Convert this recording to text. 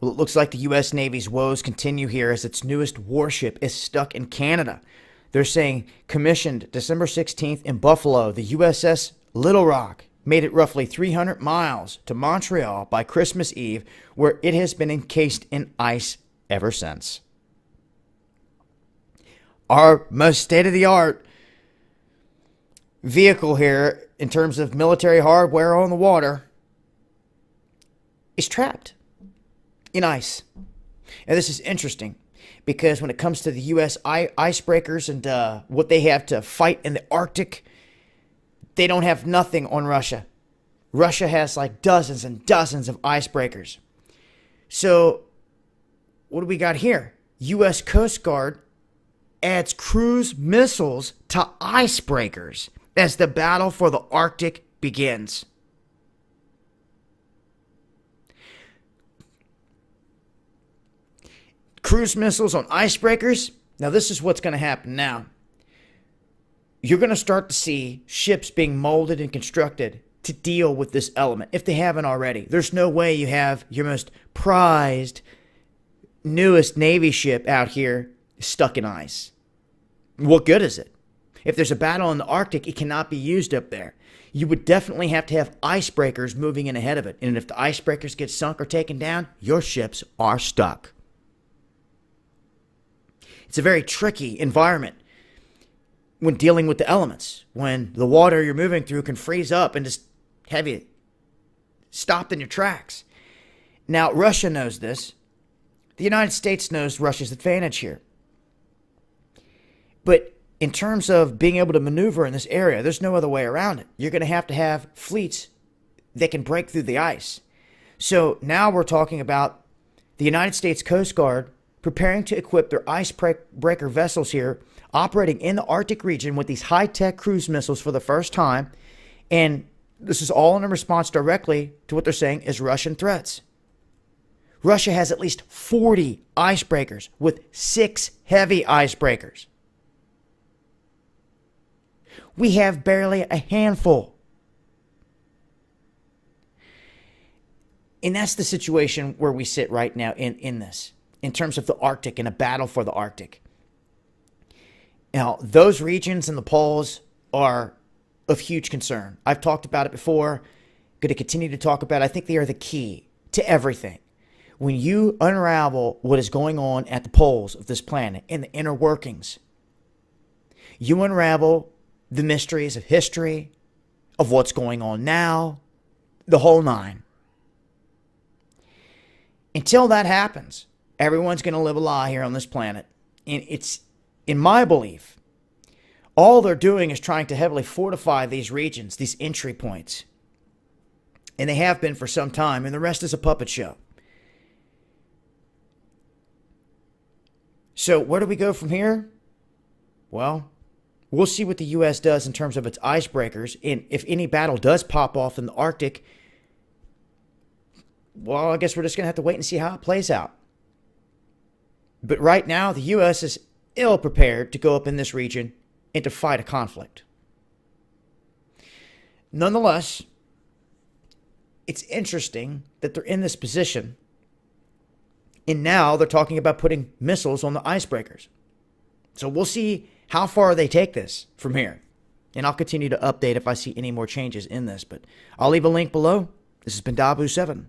Well, it looks like the U.S. Navy's woes continue here as its newest warship is stuck in Canada. They're saying commissioned December 16th in Buffalo, the USS Little Rock made it roughly 300 miles to Montreal by Christmas Eve, where it has been encased in ice ever since. Our most state-of-the-art vehicle here in terms of military hardware on the water is trapped in ice. And this is interesting because when it comes to the U.S. icebreakers and what they have to fight in the Arctic, they don't have nothing on Russia. Russia has like dozens and dozens of icebreakers. So what do we got here? U.S. Coast Guard adds cruise missiles to icebreakers as the battle for the Arctic begins. Cruise missiles on icebreakers. Now this is what's going to happen now. You're going to start to see ships being molded and constructed to deal with this element, if they haven't already. There's no way you have your most prized, newest Navy ship out here stuck in ice. What good is it? If there's a battle in the Arctic, it cannot be used up there. You would definitely have to have icebreakers moving in ahead of it. And if the icebreakers get sunk or taken down, your ships are stuck. It's a very tricky environment when dealing with the elements, when the water you're moving through can freeze up and just have you stopped in your tracks. Now, Russia knows this. The United States knows Russia's advantage here. But in terms of being able to maneuver in this area, there's no other way around it. You're going to have fleets that can break through the ice. So now we're talking about the United States Coast Guard preparing to equip their icebreaker vessels here, operating in the Arctic region with these high-tech cruise missiles for the first time. And this is all in response directly to what they're saying is Russian threats. Russia has at least 40 icebreakers with 6 heavy icebreakers. We have barely a handful. And that's the situation where we sit right now in this, in terms of the Arctic and a battle for the Arctic. Now, those regions and the poles are of huge concern. I've talked about it before, going to continue to talk about it. I think they are the key to everything. When you unravel what is going on at the poles of this planet and the inner workings, you unravel the mysteries of history, of what's going on now, the whole nine. Until that happens, everyone's going to live a lie here on this planet. And it's, in my belief, all they're doing is trying to heavily fortify these regions, these entry points. And they have been for some time, and the rest is a puppet show. So where do we go from here? Well, we'll see what the U.S. does in terms of its icebreakers. And if any battle does pop off in the Arctic, well, I guess we're just going to have to wait and see how it plays out. But right now, the U.S. is ill prepared to go up in this region and to fight a conflict. Nonetheless, it's interesting that they're in this position. And now they're talking about putting missiles on the icebreakers. So we'll see how far they take this from here. And I'll continue to update if I see any more changes in this. But I'll leave a link below. This has been Dabu7.